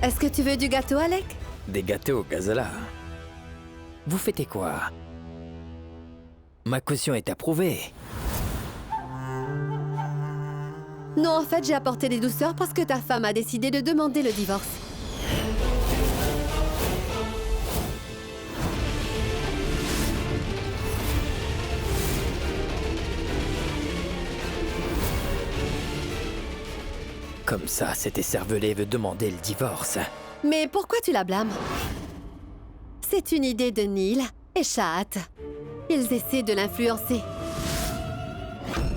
Est-ce que tu veux du gâteau, Alec? Des gâteaux, Ghazala. Vous fêtez quoi? Ma caution est approuvée. Non, en fait, j'ai apporté des douceurs parce que ta femme a décidé de demander le divorce. Comme ça, cet écervelé veut demander le divorce. Mais pourquoi tu la blâmes? C'est une idée de Neil et Shahat. Ils essaient de l'influencer.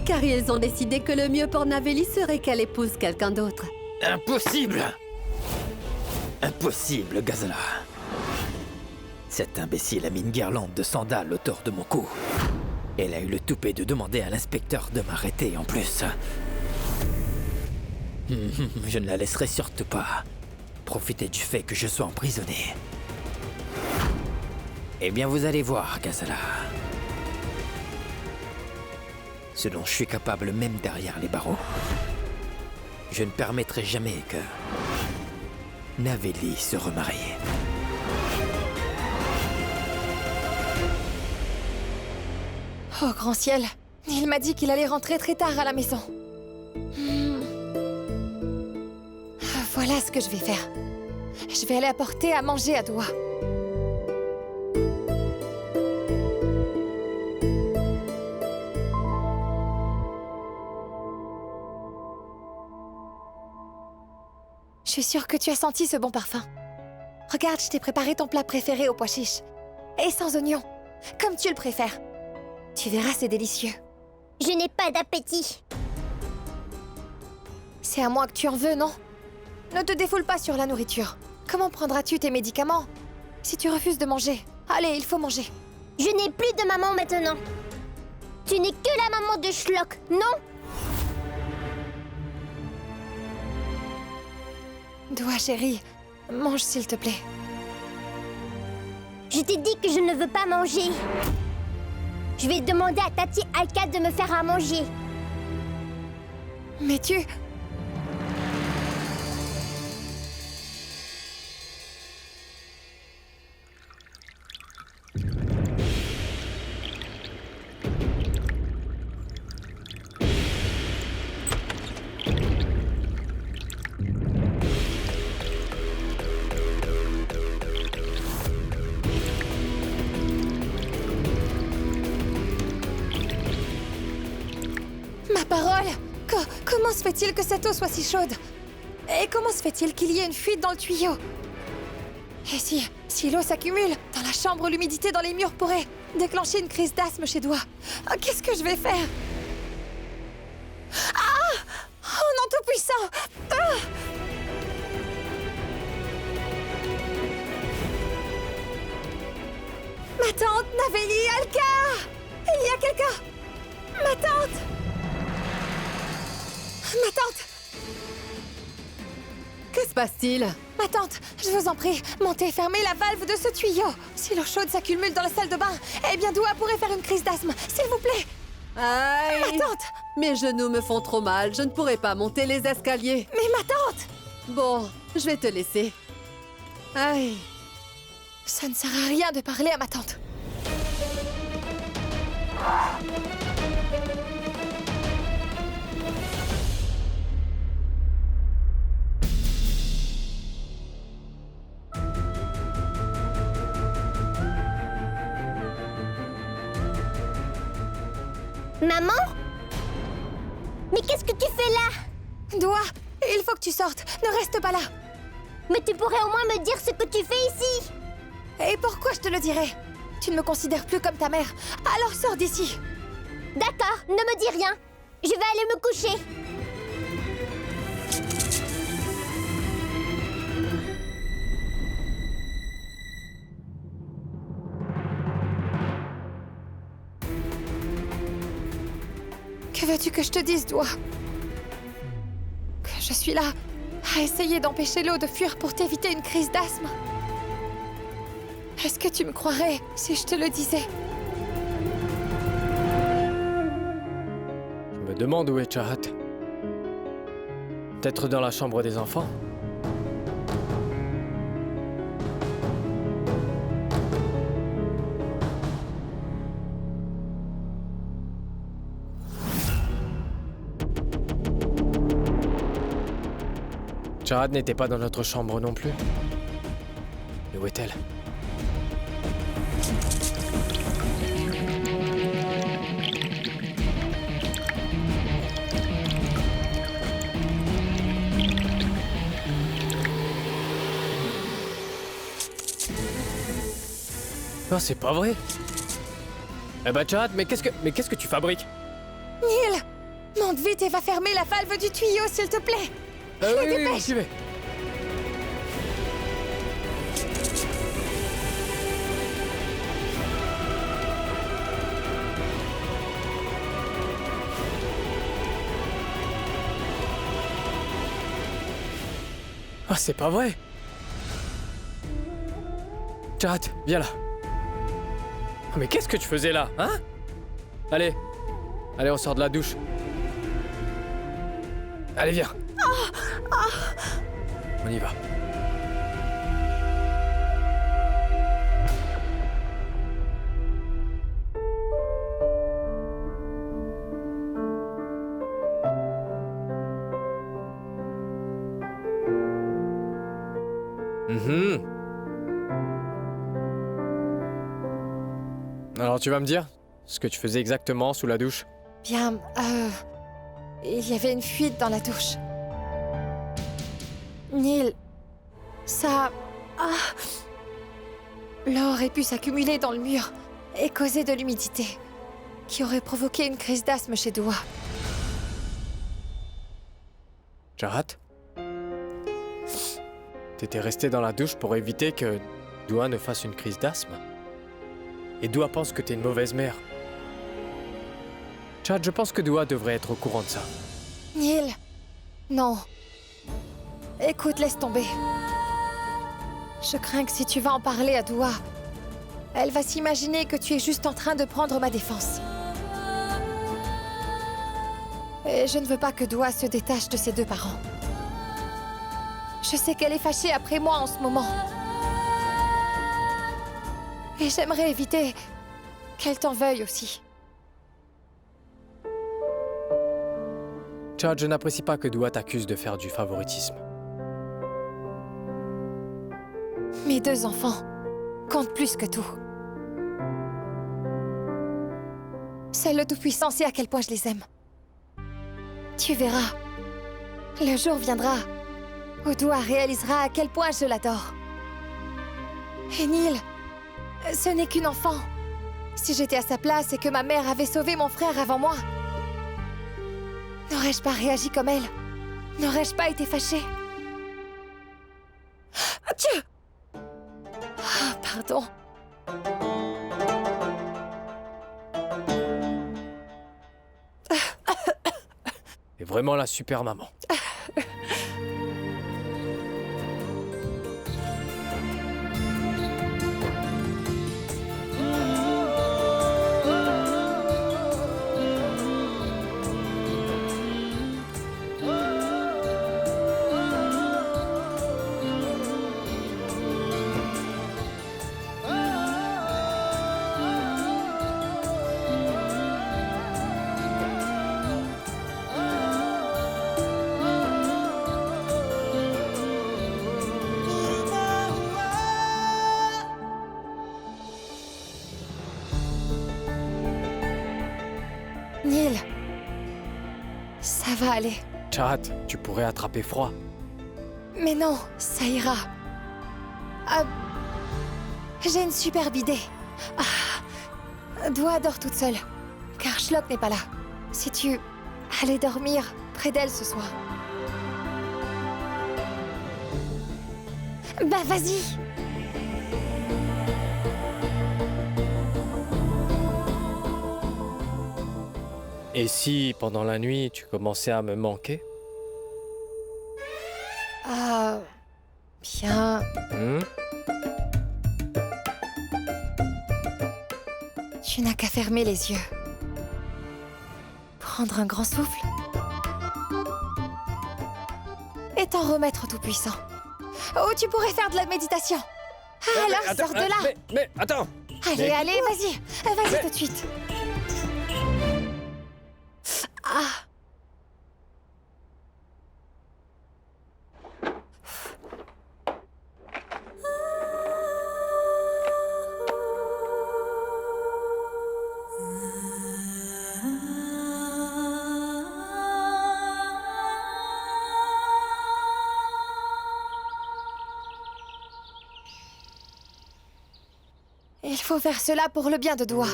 Car ils ont décidé que le mieux pour Naveli serait qu'elle épouse quelqu'un d'autre. Impossible! Impossible, Ghazala. Cet imbécile a mis une guirlande de sandales autour de mon cou. Elle a eu le toupet de demander à l'inspecteur de m'arrêter en plus. Je ne la laisserai surtout pas profiter du fait que je sois emprisonné. Eh bien, vous allez voir, Ghazala. Ce dont je suis capable même derrière les barreaux. Je ne permettrai jamais que Naveli se remarie. Oh, grand ciel! Il m'a dit qu'il allait rentrer très tard à la maison. Voilà ce que je vais faire. Je vais aller apporter à manger à Doua. Je suis sûre que tu as senti ce bon parfum. Regarde, je t'ai préparé ton plat préféré au pois chiche. Et sans oignons, comme tu le préfères. Tu verras, c'est délicieux. Je n'ai pas d'appétit. C'est à moi que tu en veux, non? Ne te défoule pas sur la nourriture. Comment prendras-tu tes médicaments si tu refuses de manger? Allez, il faut manger. Je n'ai plus de maman maintenant. Tu n'es que la maman de Schlock, non? Doua, chérie, mange s'il te plaît. Je t'ai dit que je ne veux pas manger. Je vais demander à Tati Alka de me faire à manger. Mais tu... Ma parole! Comment se fait-il que cette eau soit si chaude? Et comment se fait-il qu'il y ait une fuite dans le tuyau? Et si l'eau s'accumule dans la chambre, l'humidité dans les murs pourrait déclencher une crise d'asthme chez Doua. Qu'est-ce que je vais faire? Ah! Oh non, tout-puissant! Ah! Ma tante, Naveli, Alka! Il y a quelqu'un! Ma tante! Ma tante! Que se passe-t-il? Ma tante, je vous en prie, montez, fermez la valve de ce tuyau. Si l'eau chaude s'accumule dans la salle de bain, eh bien Doua pourrait faire une crise d'asthme, s'il vous plaît. Aïe! Ma tante! Mes genoux me font trop mal, je ne pourrai pas monter les escaliers. Mais ma tante! Bon, je vais te laisser. Aïe! Ça ne sert à rien de parler à ma tante. Maman? Mais qu'est-ce que tu fais là? Doua, il faut que tu sortes, ne reste pas là. Mais tu pourrais au moins me dire ce que tu fais ici. Et pourquoi je te le dirais? Tu ne me considères plus comme ta mère, alors sors d'ici. D'accord, ne me dis rien. Je vais aller me coucher. Que veux-tu que je te dise, Doua? Que je suis là à essayer d'empêcher l'eau de fuir pour t'éviter une crise d'asthme? Est-ce que tu me croirais si je te le disais? Je me demande où est Shahat. Peut-être dans la chambre des enfants. Jade n'était pas dans notre chambre non plus. Mais où est-elle? Oh, c'est pas vrai. Eh bah Jade, mais qu'est-ce que tu fabriques? Neil, monte vite et va fermer la valve du tuyau, s'il te plaît. Oui, dépêche. j'y vais. Oh, c'est pas vrai. Jade, viens là. Oh, mais qu'est-ce que tu faisais là, hein? Allez, on sort de la douche. Allez, viens. On y va. Alors tu vas me dire ce que tu faisais exactement sous la douche? Bien, il y avait une fuite dans la douche. Neil, ça... L'eau aurait pu s'accumuler dans le mur et causer de l'humidité, qui aurait provoqué une crise d'asthme chez Dua. Jade? T'étais resté dans la douche pour éviter que Dua ne fasse une crise d'asthme? Et Dua pense que t'es une mauvaise mère. Jade, je pense que Dua devrait être au courant de ça. Neil, non. Écoute, laisse tomber. Je crains que si tu vas en parler à Dua, elle va s'imaginer que tu es juste en train de prendre ma défense. Et je ne veux pas que Dua se détache de ses deux parents. Je sais qu'elle est fâchée après moi en ce moment. Et j'aimerais éviter qu'elle t'en veuille aussi. Jade, je n'apprécie pas que Dua t'accuse de faire du favoritisme. Mes deux enfants comptent plus que tout. Seul le Tout-Puissant sait à quel point je les aime. Tu verras. Le jour viendra où Dua réalisera à quel point je l'adore. Et Neil, ce n'est qu'une enfant. Si j'étais à sa place et que ma mère avait sauvé mon frère avant moi, n'aurais-je pas réagi comme elle? N'aurais-je pas été fâchée? Atchou! Pardon. T'es vraiment la super maman. Neil, ça va aller. Jade, tu pourrais attraper froid. Mais non, ça ira. J'ai une superbe idée. Dua dort toute seule, car Schlock n'est pas là. Si tu allais dormir près d'elle ce soir. Bah vas-y. Et si, pendant la nuit, tu commençais à me manquer? Bien. Tu n'as qu'à fermer les yeux. Prendre un grand souffle. Et t'en remettre au Tout-Puissant. Ou tu pourrais faire de la méditation. Alors, sors de là. Mais attends. Allez, allez, vas-y. Vas-y tout de suite. Il faut faire cela pour le bien de Doua.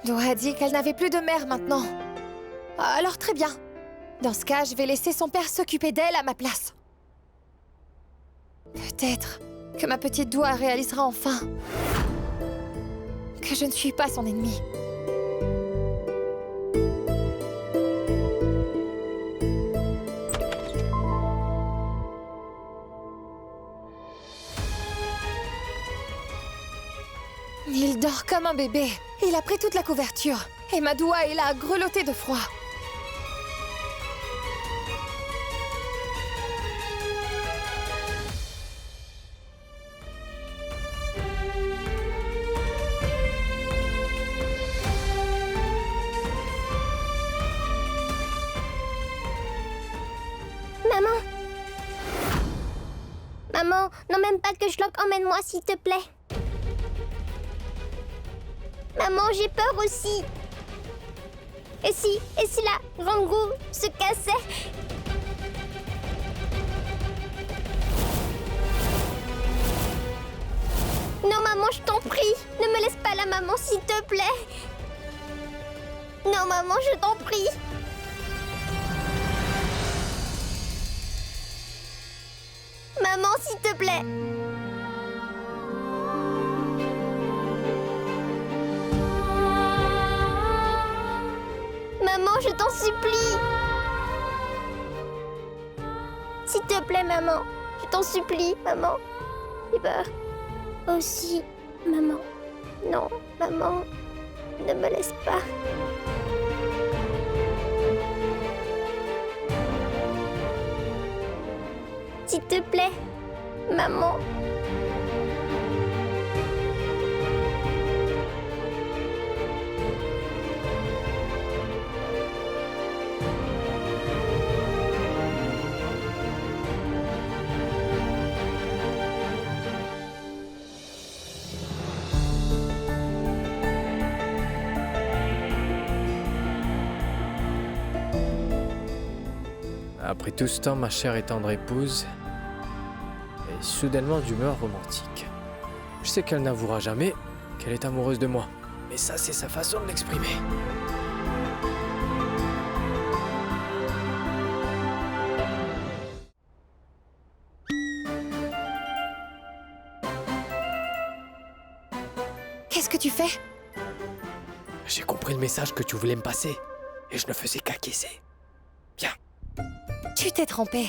Doua a dit qu'elle n'avait plus de mère maintenant. Alors très bien. Dans ce cas, je vais laisser son père s'occuper d'elle à ma place. Peut-être que ma petite Doua réalisera enfin que je ne suis pas son ennemie. Il dort comme un bébé. Il a pris toute la couverture. Et ma Doua est là, grelottée de froid. Maman. Maman, non même pas que Shlock, emmène-moi s'il te plaît. Maman, j'ai peur aussi. Et si la grande roue se cassait? Non, maman, je t'en prie. Ne me laisse pas là, maman, s'il te plaît. Non, maman, je t'en prie. Maman, s'il te plaît. Maman, je t'en supplie. S'il te plaît, maman. Je t'en supplie, maman. J'ai peur. Aussi, maman. Non, maman. Ne me laisse pas. S'il te plaît, maman. Après tout ce temps, ma chère et tendre épouse est soudainement d'humeur romantique. Je sais qu'elle n'avouera jamais qu'elle est amoureuse de moi. Mais ça, c'est sa façon de l'exprimer. Qu'est-ce que tu fais? J'ai compris le message que tu voulais me passer. Et je ne faisais qu'acquiescer. Viens. Tu t'es trompé.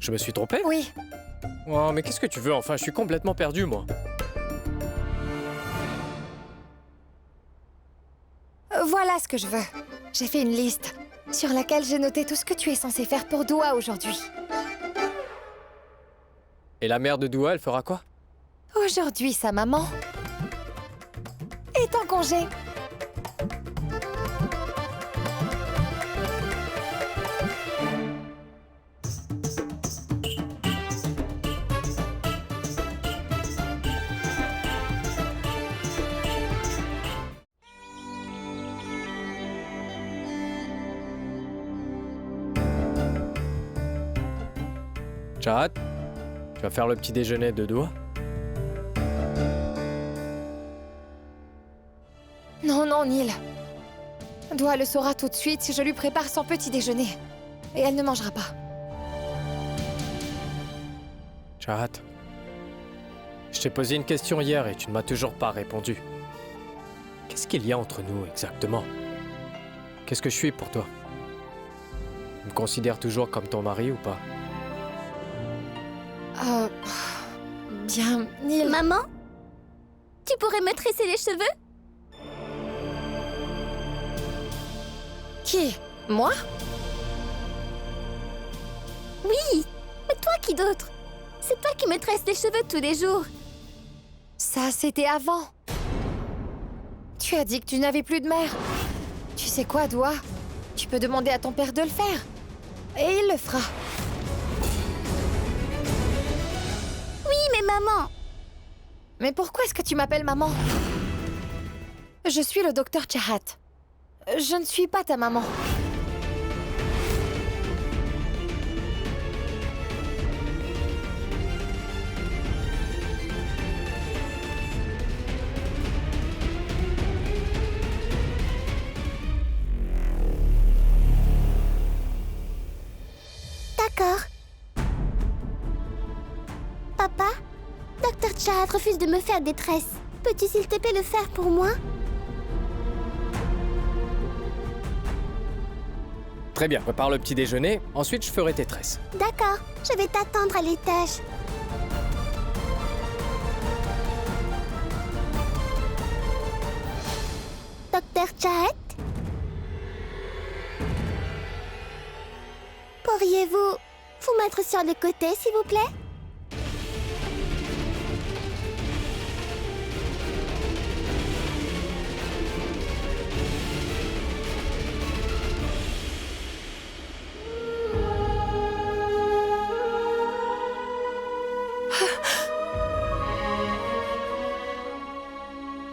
Je me suis trompé? Oui. Oh, mais qu'est-ce que tu veux? Enfin, je suis complètement perdu, moi. Voilà ce que je veux. J'ai fait une liste sur laquelle j'ai noté tout ce que tu es censé faire pour Doua aujourd'hui. Et la mère de Doua, elle fera quoi? Aujourd'hui, sa maman est en congé. Chahat, tu vas faire le petit déjeuner de Doua? Non, non, Neil. Doua le saura tout de suite si je lui prépare son petit déjeuner. Et elle ne mangera pas. Chahat, je t'ai posé une question hier et tu ne m'as toujours pas répondu. Qu'est-ce qu'il y a entre nous exactement? Qu'est-ce que je suis pour toi? Tu me considères toujours comme ton mari ou pas? Bien, Neil. Maman, tu pourrais me tresser les cheveux? Qui? Moi? Oui, mais toi qui d'autre? C'est toi qui me tresses les cheveux tous les jours. Ça, c'était avant. Tu as dit que tu n'avais plus de mère. Tu sais quoi, Doua? Tu peux demander à ton père de le faire. Et il le fera. Oui, mais maman. Mais pourquoi est-ce que tu m'appelles maman? Je suis le docteur Chahat. Je ne suis pas ta maman. D'accord. Papa, Dr. Chahat refuse de me faire des tresses. Peux-tu s'il te plaît le faire pour moi? Très bien, prépare le petit déjeuner, ensuite je ferai tes tresses. D'accord, je vais t'attendre à l'étage. Dr. Chahat? Pourriez-vous vous mettre sur le côté, s'il vous plaît?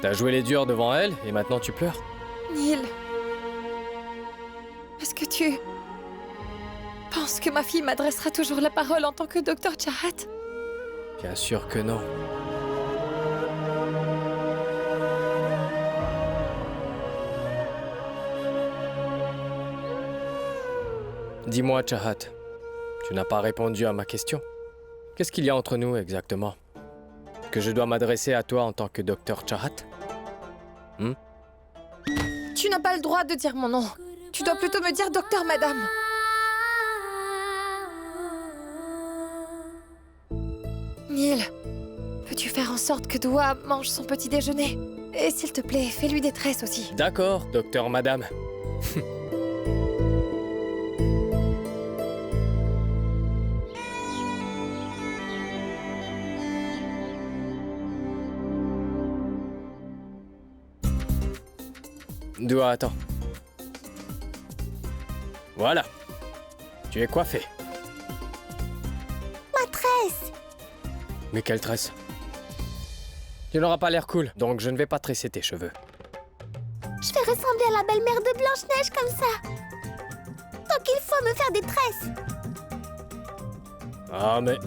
T'as joué les durs devant elle et maintenant tu pleures? Neil, est-ce que tu penses que ma fille m'adressera toujours la parole en tant que Dr. Chahat? Bien sûr que non. Dis-moi, Chahat, tu n'as pas répondu à ma question. Qu'est-ce qu'il y a entre nous exactement? Que je dois m'adresser à toi en tant que Dr. Chahat? Tu n'as pas le droit de dire mon nom. Tu dois plutôt me dire Docteur Madame. Neil, peux-tu faire en sorte que Doua mange son petit déjeuner? Et s'il te plaît, fais-lui des tresses aussi. D'accord, Docteur Madame. Doua, attends. Voilà. Tu es coiffé. Ma tresse! Mais quelle tresse? Tu n'auras pas l'air cool, donc je ne vais pas tresser tes cheveux. Je vais ressembler à la belle-mère de Blanche-Neige comme ça. Donc il faut me faire des tresses. Ah, mais...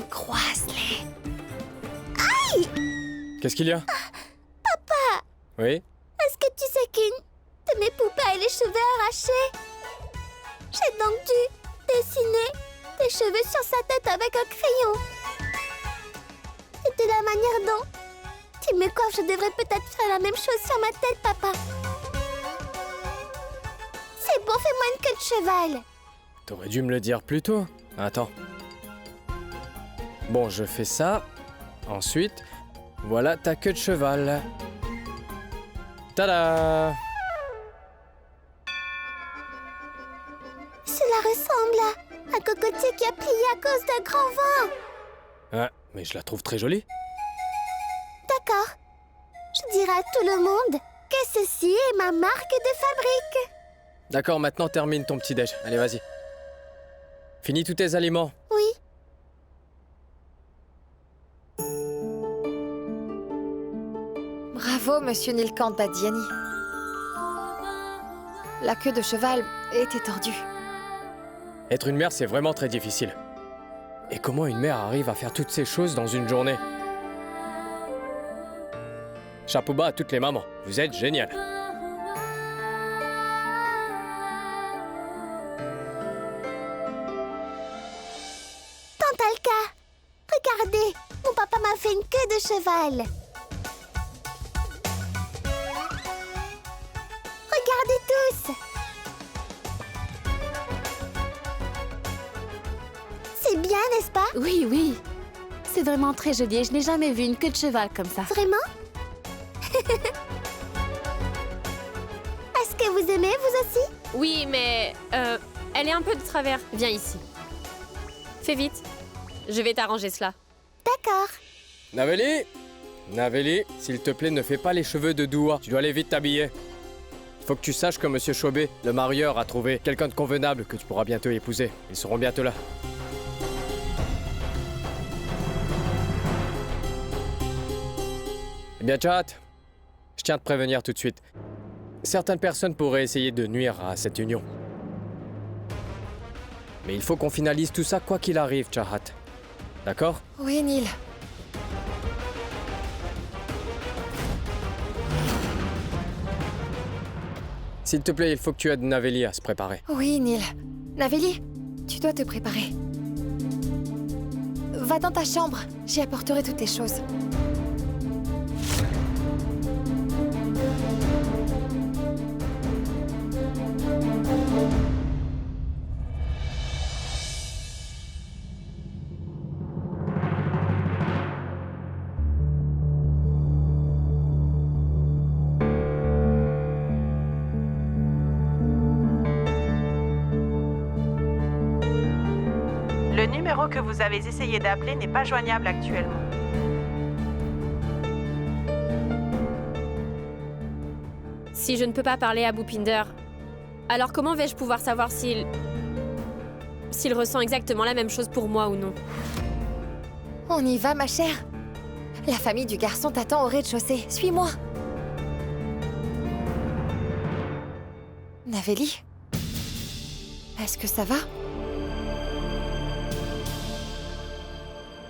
Croise-les. Qu'est-ce qu'il y a? Papa, Oui? est-ce que tu sais qu'une de mes poupées a les cheveux arrachés? J'ai donc dû dessiner des cheveux sur sa tête avec un crayon. Et de la manière dont tu me coiffes, je devrais peut-être faire la même chose sur ma tête, papa. C'est bon, fais-moi une queue de cheval. T'aurais dû me le dire plus tôt. Attends. Bon, je fais ça. Ensuite, voilà ta queue de cheval. Tada! Cela ressemble à un cocotier qui a plié à cause d'un grand vent. Ah, mais je la trouve très jolie. D'accord. Je dirai à tout le monde que ceci est ma marque de fabrique. D'accord, maintenant termine ton petit déj. Allez, vas-y. Finis tous tes aliments. Oui. Bravo, monsieur Nilkant Badiani. La queue de cheval était tordue. Être une mère, c'est vraiment très difficile. Et comment une mère arrive à faire toutes ces choses dans une journée? Chapeau bas à toutes les mamans. Vous êtes géniales. Tante Alka, regardez, mon papa m'a fait une queue de cheval. Regardez tous. C'est bien, n'est-ce pas? Oui, oui. C'est vraiment très joli et je n'ai jamais vu une queue de cheval comme ça. Vraiment? Est-ce que vous aimez, vous aussi? Oui, mais elle est un peu de travers. Viens ici. Fais vite. Je vais t'arranger cela. D'accord. Naveli! Naveli, s'il te plaît, ne fais pas les cheveux de Doua. Tu dois aller vite t'habiller. Faut que tu saches que Monsieur Chobé, le marieur, a trouvé quelqu'un de convenable que tu pourras bientôt épouser. Ils seront bientôt là. Eh bien, Chahat, je tiens à te prévenir tout de suite. Certaines personnes pourraient essayer de nuire à cette union. Mais il faut qu'on finalise tout ça quoi qu'il arrive, Chahat. D'accord? Oui, Neil. S'il te plaît, il faut que tu aides Navelli à se préparer. Oui, Neil. Navelli, tu dois te préparer. Va dans ta chambre, j'y apporterai toutes tes choses. Le numéro que vous avez essayé d'appeler n'est pas joignable actuellement. Si je ne peux pas parler à Bhupinder, alors comment vais-je pouvoir savoir s'il ressent exactement la même chose pour moi ou non? On y va, ma chère. La famille du garçon t'attend au rez-de-chaussée. Suis-moi. Navelli? Est-ce que ça va?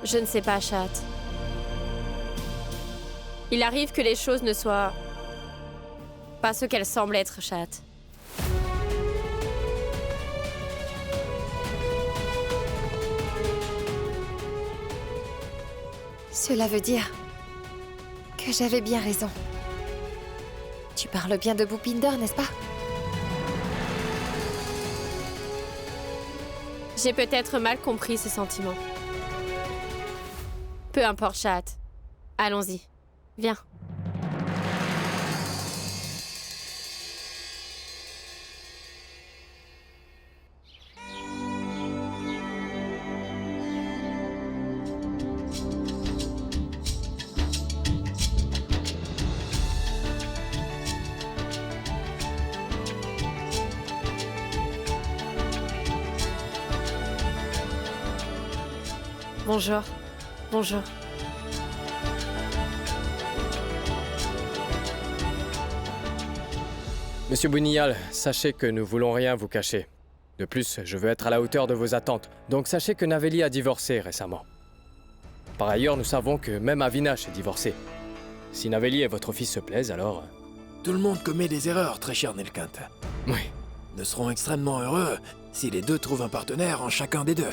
Je ne sais pas, Chat. Il arrive que les choses ne soient pas ce qu'elles semblent être, Chat. Cela veut dire que j'avais bien raison. Tu parles bien de Bhupinder, n'est-ce pas? J'ai peut-être mal compris ses sentiments. Peu importe, Chat. Allons-y. Viens. Bonjour. Bonjour. Monsieur Buniyal, sachez que nous voulons rien vous cacher. De plus, je veux être à la hauteur de vos attentes, donc sachez que Navelli a divorcé récemment. Par ailleurs, nous savons que même Avinash est divorcé. Si Navelli et votre fils se plaisent, alors... Tout le monde commet des erreurs, très cher Nelkint. Oui. Nous serons extrêmement heureux si les deux trouvent un partenaire en chacun des deux.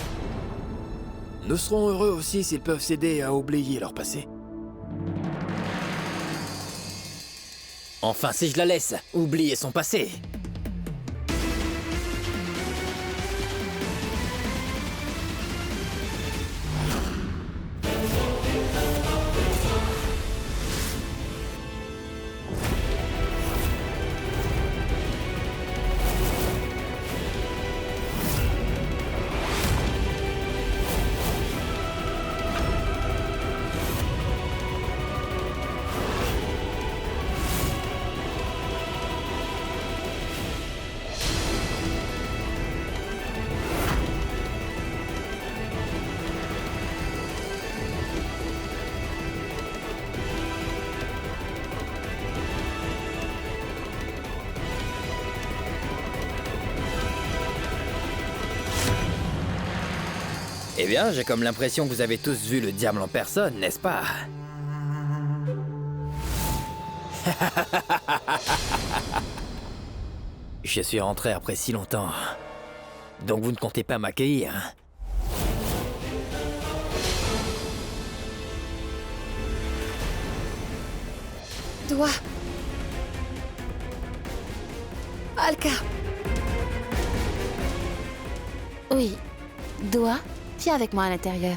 Nous serons heureux aussi s'ils peuvent s'aider à oublier leur passé. Enfin, si je la laisse oublier son passé. Eh bien, j'ai comme l'impression que vous avez tous vu le diable en personne, n'est-ce pas? Je suis rentré après si longtemps. Donc vous ne comptez pas m'accueillir, hein? Doigt. Alka. Oui. Doigt, viens avec moi à l'intérieur.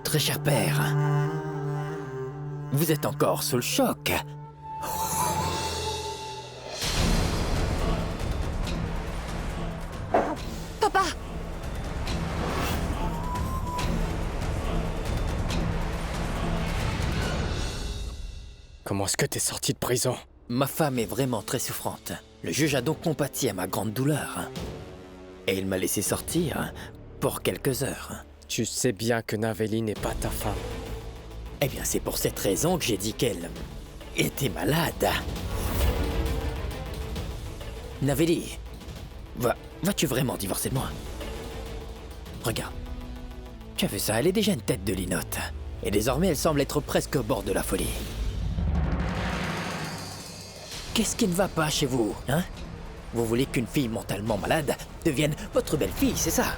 Très cher père, vous êtes encore sous le choc. Papa! Comment est-ce que t'es sorti de prison? Ma femme est vraiment très souffrante. Le juge a donc compati à ma grande douleur. Et il m'a laissé sortir pour quelques heures. Tu sais bien que Navelli n'est pas ta femme. Eh bien, c'est pour cette raison que j'ai dit qu'elle était malade. Naveli, vas-tu vraiment divorcer de moi? Regarde. Tu as vu ça, elle est déjà une tête de linotte. Et désormais, elle semble être presque au bord de la folie. Qu'est-ce qui ne va pas chez vous, hein? Vous voulez qu'une fille mentalement malade devienne votre belle-fille, c'est ça?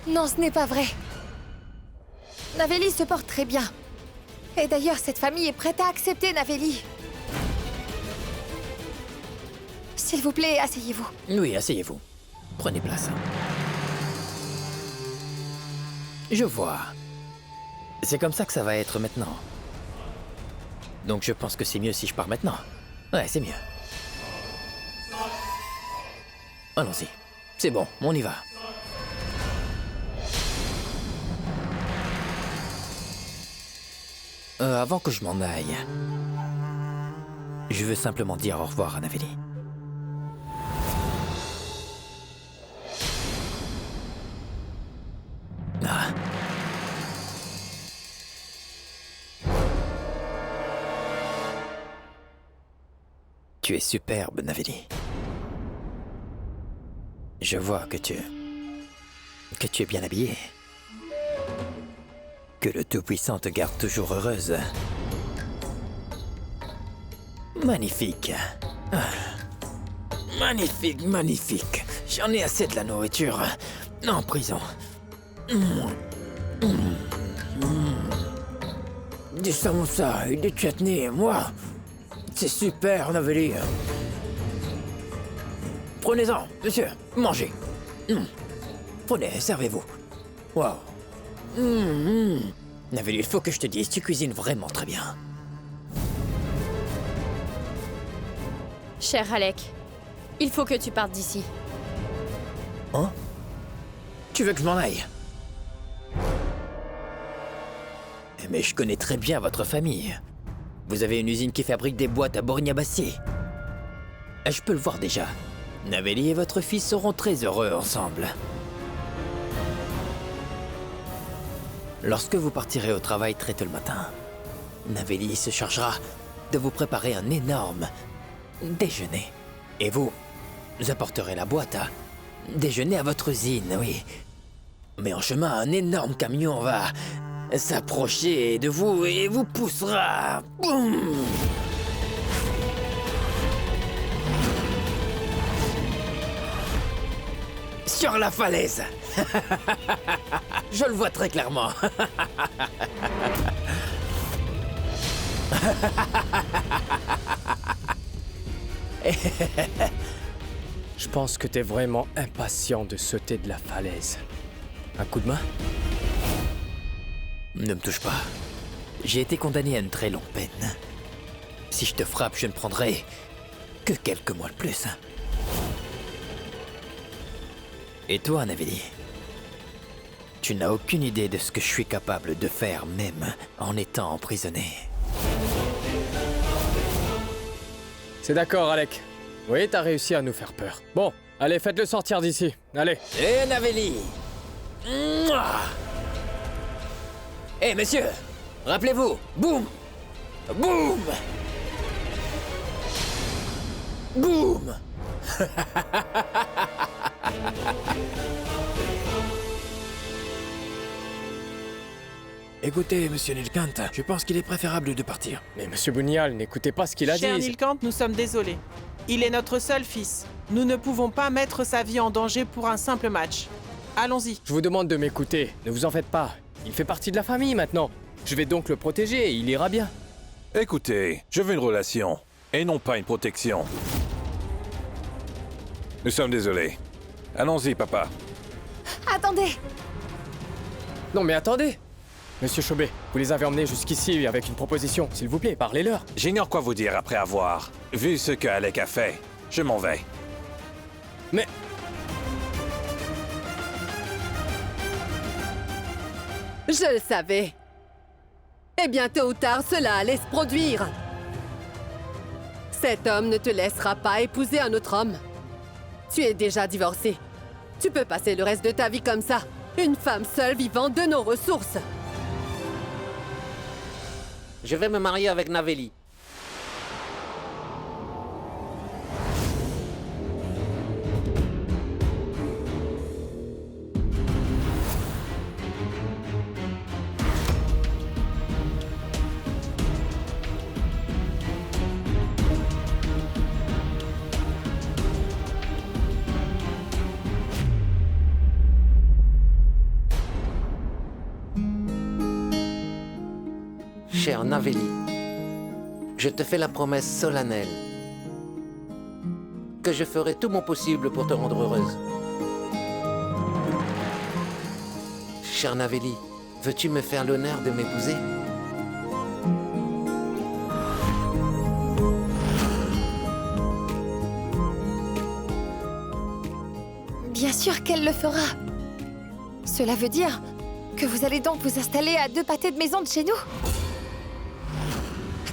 Non, ce n'est pas vrai. Naveli se porte très bien. Et d'ailleurs, cette famille est prête à accepter Naveli. S'il vous plaît, asseyez-vous. Oui, asseyez-vous. Prenez place. Je vois. C'est comme ça que ça va être maintenant. Donc je pense que c'est mieux si je pars maintenant. Ouais, c'est mieux. Allons-y. C'est bon, on y va. Avant que je m'en aille, je veux simplement dire au revoir à Naveli. Ah. Tu es superbe, Naveli. Je vois que tu es bien habillée. Que le Tout-Puissant te garde toujours heureuse. Magnifique. Ah. Magnifique, magnifique. J'en ai assez de la nourriture. En prison. Du samosa et du chutney, moi. C'est super, Naveli. Prenez-en, monsieur. Mangez. Prenez, servez-vous. Wow. Naveli, il faut que je te dise, tu cuisines vraiment très bien. Cher Alec, il faut que tu partes d'ici. Hein? Tu veux que je m'en aille? Mais je connais très bien votre famille. Vous avez une usine qui fabrique des boîtes à Borignabassy. Je peux le voir déjà. Naveli et votre fils seront très heureux ensemble. Lorsque vous partirez au travail très tôt le matin, Naveli se chargera de vous préparer un énorme déjeuner. Et vous apporterez la boîte à déjeuner à votre usine, oui. Mais en chemin, un énorme camion va s'approcher de vous et vous poussera. Boum! Sur la falaise. Je le vois très clairement. Je pense que t'es vraiment impatient de sauter de la falaise. Un coup de main? Ne me touche pas. J'ai été condamné à une très longue peine. Si je te frappe, je ne prendrai que quelques mois de plus. Et toi, Naveli? Tu n'as aucune idée de ce que je suis capable de faire, même en étant emprisonné. C'est d'accord, Alec. Oui, t'as réussi à nous faire peur. Bon, allez, faites-le sortir d'ici. Allez. Hé, Naveli! Hé, monsieur! Rappelez-vous! Boum! Boum! Boum! Écoutez, monsieur Nilkant, je pense qu'il est préférable de partir. Mais monsieur Bounial, n'écoutez pas ce qu'il a Cher dit. Nilkant, nous sommes désolés. Il est notre seul fils. Nous ne pouvons pas mettre sa vie en danger pour un simple match. Allons-y. Je vous demande de m'écouter. Ne vous en faites pas. Il fait partie de la famille maintenant. Je vais donc le protéger et il ira bien. Écoutez, je veux une relation, et non pas une protection. Nous sommes désolés. Allons-y, papa. Attendez! Non mais attendez! Monsieur Chauvet, vous les avez emmenés jusqu'ici avec une proposition. S'il vous plaît, parlez-leur. J'ignore quoi vous dire après avoir vu ce que Alec a fait. Je m'en vais. Mais... Je le savais. Et bien tôt ou tard, cela allait se produire. Cet homme ne te laissera pas épouser un autre homme. Tu es déjà divorcé. Tu peux passer le reste de ta vie comme ça. Une femme seule vivant de nos ressources. Je vais me marier avec Naveli. Cher Naveli, je te fais la promesse solennelle que je ferai tout mon possible pour te rendre heureuse. Cher Naveli, veux-tu me faire l'honneur de m'épouser? Bien sûr qu'elle le fera. Cela veut dire que vous allez donc vous installer à 2 pâtés de maison de chez nous?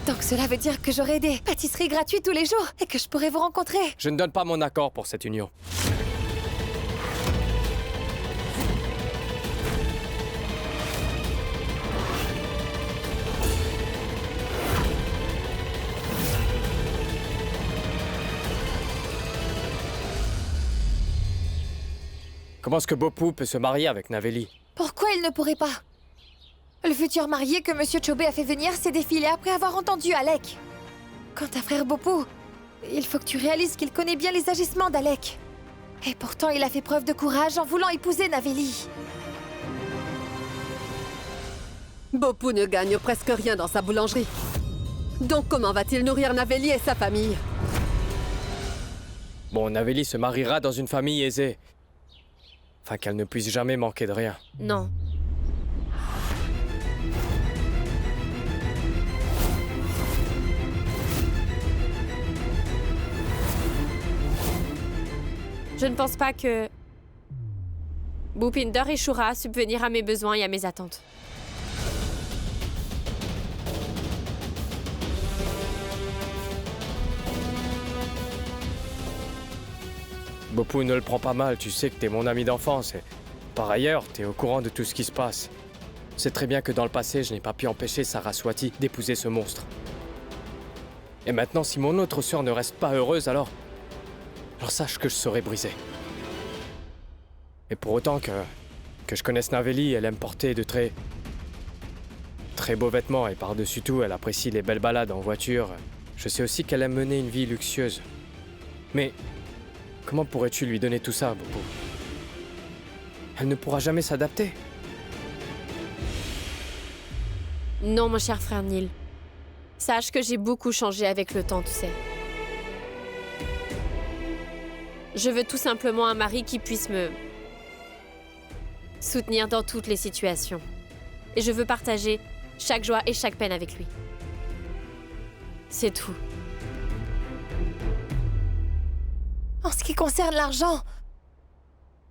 Donc cela veut dire que j'aurai des pâtisseries gratuites tous les jours et que je pourrai vous rencontrer. Je ne donne pas mon accord pour cette union. Comment est-ce que Bopou peut se marier avec Naveli? Pourquoi il ne pourrait pas? Le futur marié que Monsieur Chobé a fait venir s'est défilé après avoir entendu Alec. Quant à frère Bopou, il faut que tu réalises qu'il connaît bien les agissements d'Alec. Et pourtant, il a fait preuve de courage en voulant épouser Naveli. Bopou ne gagne presque rien dans sa boulangerie. Donc comment va-t-il nourrir Naveli et sa famille? Bon, Naveli se mariera dans une famille aisée. Enfin, qu'elle ne puisse jamais manquer de rien. Non. Je ne pense pas que Bhupinder échouera à subvenir à mes besoins et à mes attentes. Bopou ne le prend pas mal, tu sais que t'es mon ami d'enfance et par ailleurs, t'es au courant de tout ce qui se passe. Tu sais très bien que dans le passé, je n'ai pas pu empêcher Saraswati d'épouser ce monstre. Et maintenant, si mon autre sœur ne reste pas heureuse, alors sache que je serai brisé. Et pour autant que je connaisse Naveli, elle aime porter de très beaux vêtements et par-dessus tout, elle apprécie les belles balades en voiture. Je sais aussi qu'elle aime mener une vie luxueuse. Mais comment pourrais-tu lui donner tout ça, Bopou? Elle ne pourra jamais s'adapter. Non, mon cher frère Neil. Sache que j'ai beaucoup changé avec le temps, tu sais. Je veux tout simplement un mari qui puisse me soutenir dans toutes les situations. Et je veux partager chaque joie et chaque peine avec lui. C'est tout. En ce qui concerne l'argent,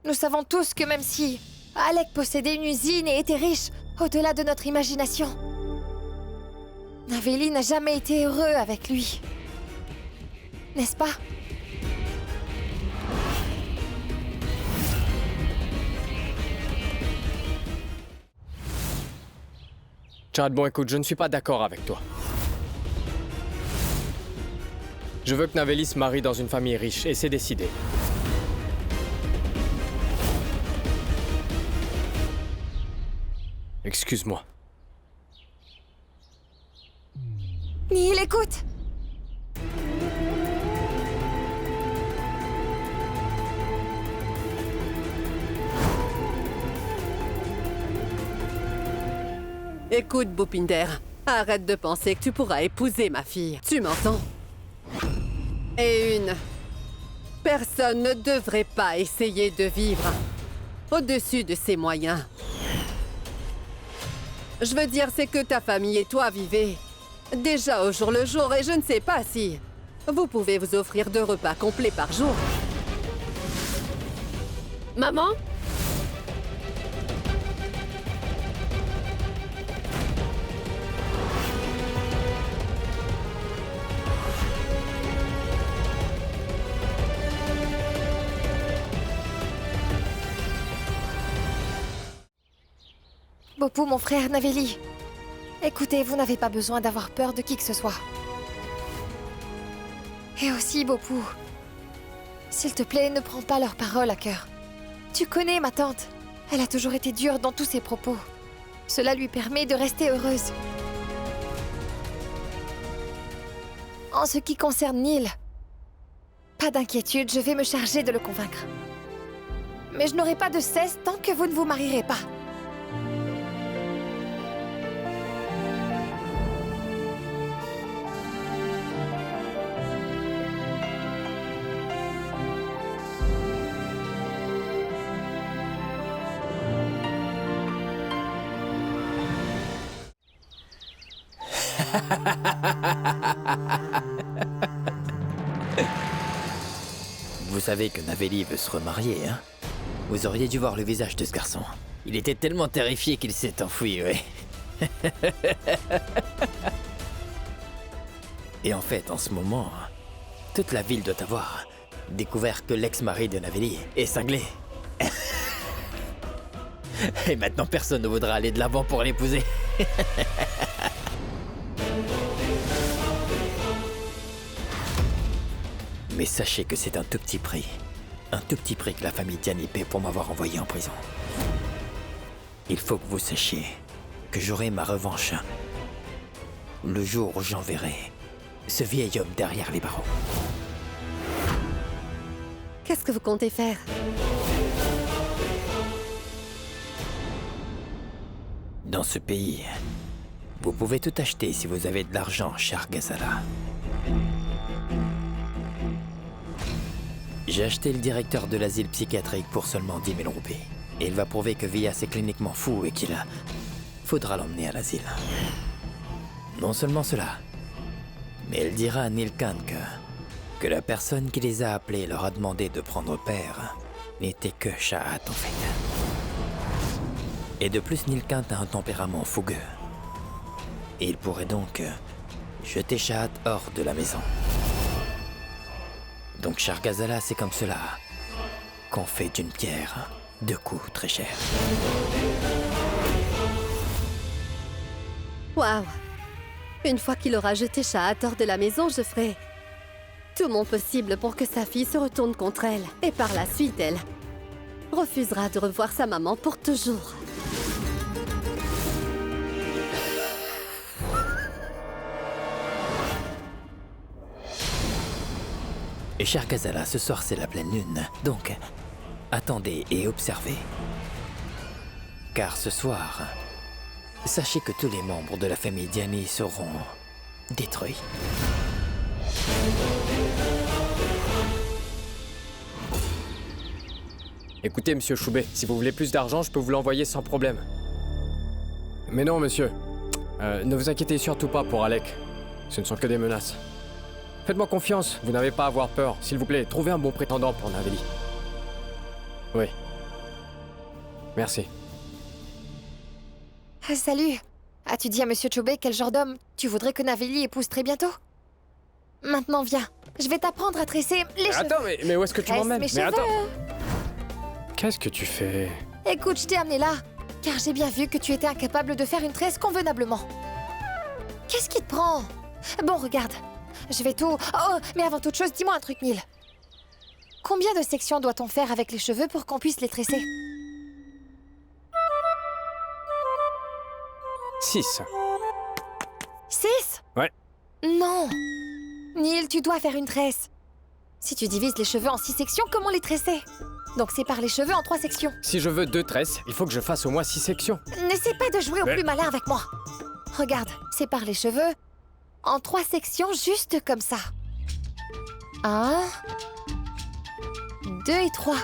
nous savons tous que même si Alec possédait une usine et était riche, au-delà de notre imagination, Naveli n'a jamais été heureux avec lui. N'est-ce pas? Chad, bon écoute, je ne suis pas d'accord avec toi. Je veux que Naveli se marie dans une famille riche, et c'est décidé. Excuse-moi. Neil, écoute! Écoute, Bhupinder, arrête de penser que tu pourras épouser ma fille. Tu m'entends? Et personne ne devrait pas essayer de vivre au-dessus de ses moyens. Je veux dire, c'est que ta famille et toi vivez déjà au jour le jour et je ne sais pas si vous pouvez vous offrir 2 repas complets par jour. Maman? Bopu, mon frère, Naveli. Écoutez, vous n'avez pas besoin d'avoir peur de qui que ce soit. Et aussi, Bopu, s'il te plaît, ne prends pas leurs paroles à cœur. Tu connais ma tante. Elle a toujours été dure dans tous ses propos. Cela lui permet de rester heureuse. En ce qui concerne Neil, pas d'inquiétude, je vais me charger de le convaincre. Mais je n'aurai pas de cesse tant que vous ne vous marierez pas. Vous savez que Naveli veut se remarier, hein? Vous auriez dû voir le visage de ce garçon. Il était tellement terrifié qu'il s'est enfui, ouais. Et en fait, en ce moment, toute la ville doit avoir découvert que l'ex-mari de Naveli est cinglé. Et maintenant, personne ne voudra aller de l'avant pour l'épouser. Mais sachez que c'est un tout petit prix que la famille Diani paie pour m'avoir envoyé en prison. Il faut que vous sachiez que j'aurai ma revanche le jour où j'enverrai ce vieil homme derrière les barreaux. Qu'est-ce que vous comptez faire? Dans ce pays, vous pouvez tout acheter si vous avez de l'argent, cher Ghazala. J'ai acheté le directeur de l'asile psychiatrique pour seulement 10 000 roupies. Et il va prouver que Vias est cliniquement fou et qu'il faudra l'emmener à l'asile. Non seulement cela, mais il dira à Nilkant que la personne qui les a appelés leur a demandé de prendre père n'était que Shahat en fait. Et de plus, Nilkant a un tempérament fougueux. Et il pourrait donc jeter Shahat hors de la maison. Donc, cher Ghazala, c'est comme cela qu'on fait d'une pierre deux coups très chers. Waouh! Une fois qu'il aura jeté Shahat hors de la maison, je ferai tout mon possible pour que sa fille se retourne contre elle. Et par la suite, elle refusera de revoir sa maman pour toujours. Et cher Ghazala, ce soir c'est la pleine lune, donc attendez et observez. Car ce soir, sachez que tous les membres de la famille Diani seront détruits. Écoutez, monsieur Choubet, si vous voulez plus d'argent, je peux vous l'envoyer sans problème. Mais non, monsieur. Ne vous inquiétez surtout pas pour Alec. Ce ne sont que des menaces. Faites-moi confiance, vous n'avez pas à avoir peur. S'il vous plaît, trouvez un bon prétendant pour Naveli. Oui. Merci. Ah, salut. As-tu dit à Monsieur Choubet quel genre d'homme tu voudrais que Naveli épouse très bientôt? Maintenant, viens. Je vais t'apprendre à tresser les cheveux. Attends, mais où est-ce que tu Tresse m'emmènes? mes Mais cheveux. attends. Qu'est-ce que tu fais? Écoute, je t'ai amené là, car j'ai bien vu que tu étais incapable de faire une tresse convenablement. Qu'est-ce qui te prend? Bon, regarde. Je vais tout... Oh, mais avant toute chose, dis-moi un truc, Neil. Combien de sections doit-on faire avec les cheveux pour qu'on puisse les tresser? 6. 6? Ouais. Non. Neil, tu dois faire une tresse. Si tu divises les cheveux en 6 sections, comment les tresser? Donc sépare les cheveux en 3 sections. Si je veux 2 tresses, il faut que je fasse au moins 6 sections. N'essaie pas de jouer au plus malin avec moi. Regarde, sépare les cheveux en 3 sections, juste comme ça. 1, 2 et 3.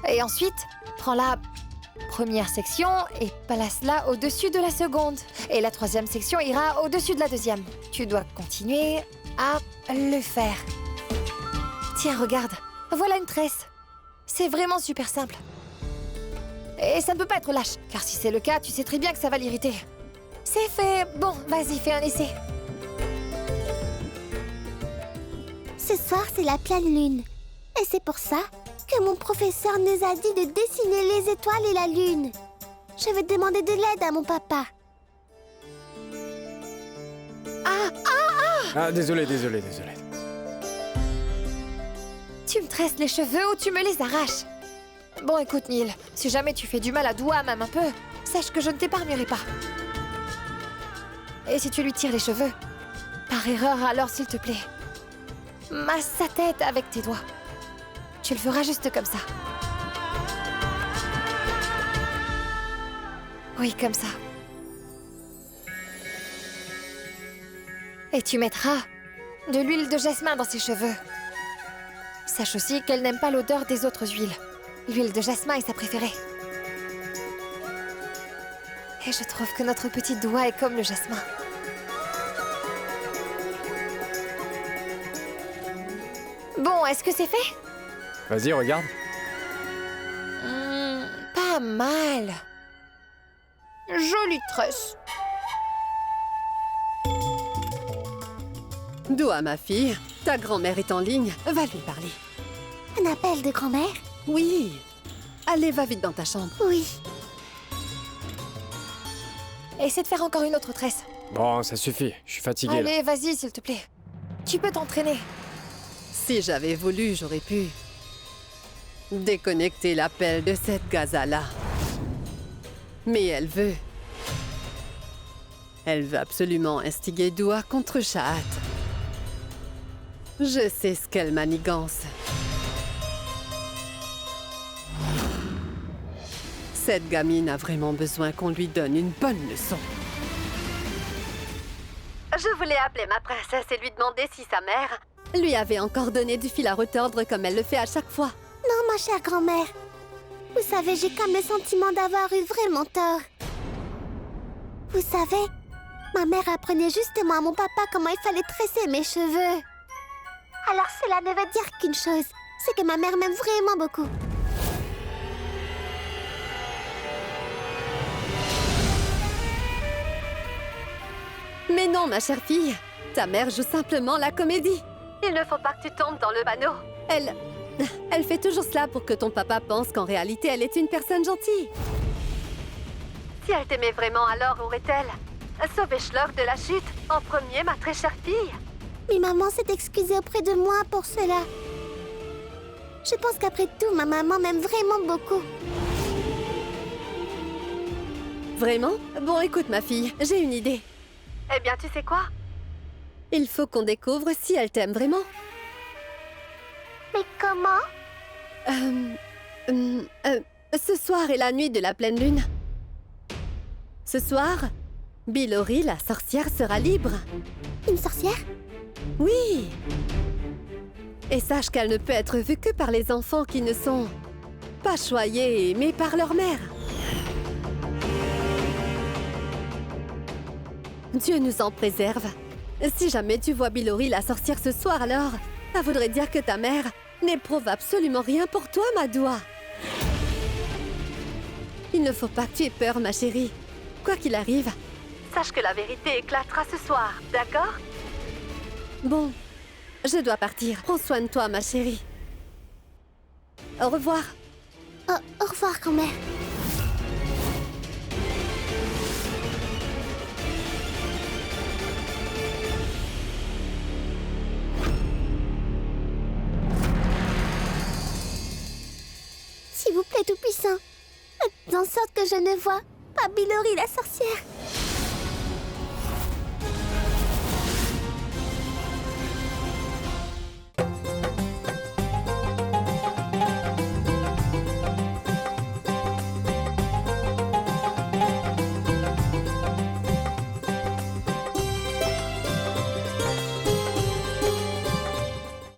Et ensuite, prends la première section et place-la au-dessus de la seconde. Et la 3e section ira au-dessus de la 2e. Tu dois continuer à le faire. Tiens, regarde. Voilà une tresse. C'est vraiment super simple. Et ça ne peut pas être lâche, car si c'est le cas, tu sais très bien que ça va l'irriter. C'est fait. Bon, vas-y, fais un essai. Ce soir, c'est la pleine lune. Et c'est pour ça que mon professeur nous a dit de dessiner les étoiles et la lune. Je vais demander de l'aide à mon papa. Ah, désolé. Tu me tresses les cheveux ou tu me les arraches. Bon, écoute, Neil, si jamais tu fais du mal à Doua, même un peu, sache que je ne t'épargnerai pas. Et si tu lui tires les cheveux, par erreur, alors s'il te plaît, masse sa tête avec tes doigts. Tu le feras juste comme ça. Oui, comme ça. Et tu mettras de l'huile de jasmin dans ses cheveux. Sache aussi qu'elle n'aime pas l'odeur des autres huiles. L'huile de jasmin est sa préférée. Et je trouve que notre petite Doua est comme le jasmin. Bon, est-ce que c'est fait? Vas-y, regarde. Pas mal. Jolie tresse. Doua, ma fille, ta grand-mère est en ligne. Va lui parler. Un appel de grand-mère? Oui. Allez, va vite dans ta chambre. Oui. Essaie de faire encore une autre tresse. Bon, ça suffit. Je suis fatigué, là. Allez, vas-y, s'il te plaît. Tu peux t'entraîner. Si j'avais voulu, j'aurais pu déconnecter l'appel de cette Gaza-là. Mais elle veut absolument instiguer Doua contre Shahat. Je sais ce qu'elle manigance. Cette gamine a vraiment besoin qu'on lui donne une bonne leçon. Je voulais appeler ma princesse et lui demander si sa mère lui avait encore donné du fil à retordre comme elle le fait à chaque fois. Non, ma chère grand-mère. Vous savez, j'ai comme le sentiment d'avoir eu vraiment tort. Vous savez, ma mère apprenait justement à mon papa comment il fallait tresser mes cheveux. Alors cela ne veut dire qu'une chose, c'est que ma mère m'aime vraiment beaucoup. Mais non, ma chère fille. Ta mère joue simplement la comédie. Il ne faut pas que tu tombes dans le panneau. Elle fait toujours cela pour que ton papa pense qu'en réalité, elle est une personne gentille. Si elle t'aimait vraiment, alors aurait-elle sauvé Schlock de la chute en premier, ma très chère fille? Mais maman s'est excusée auprès de moi pour cela. Je pense qu'après tout, ma maman m'aime vraiment beaucoup. Vraiment? Bon, écoute, ma fille, j'ai une idée. Eh bien, tu sais quoi? Il faut qu'on découvre si elle t'aime vraiment. Mais comment? Ce soir est la nuit de la pleine lune. Ce soir, Billori, la sorcière, sera libre. Une sorcière? Oui. Et sache qu'elle ne peut être vue que par les enfants qui ne sont pas choyés, mais par leur mère. Dieu nous en préserve. Si jamais tu vois Billori, la sorcière, ce soir, alors, ça voudrait dire que ta mère n'éprouve absolument rien pour toi, ma Doua. Il ne faut pas que tu aies peur, ma chérie. Quoi qu'il arrive, sache que la vérité éclatera ce soir, d'accord? Bon, je dois partir. Prends soin de toi, ma chérie. Au revoir. Au revoir, grand-mère. S'il vous plaît, Tout-Puissant, faites en sorte que je ne voie pas Billori, la sorcière.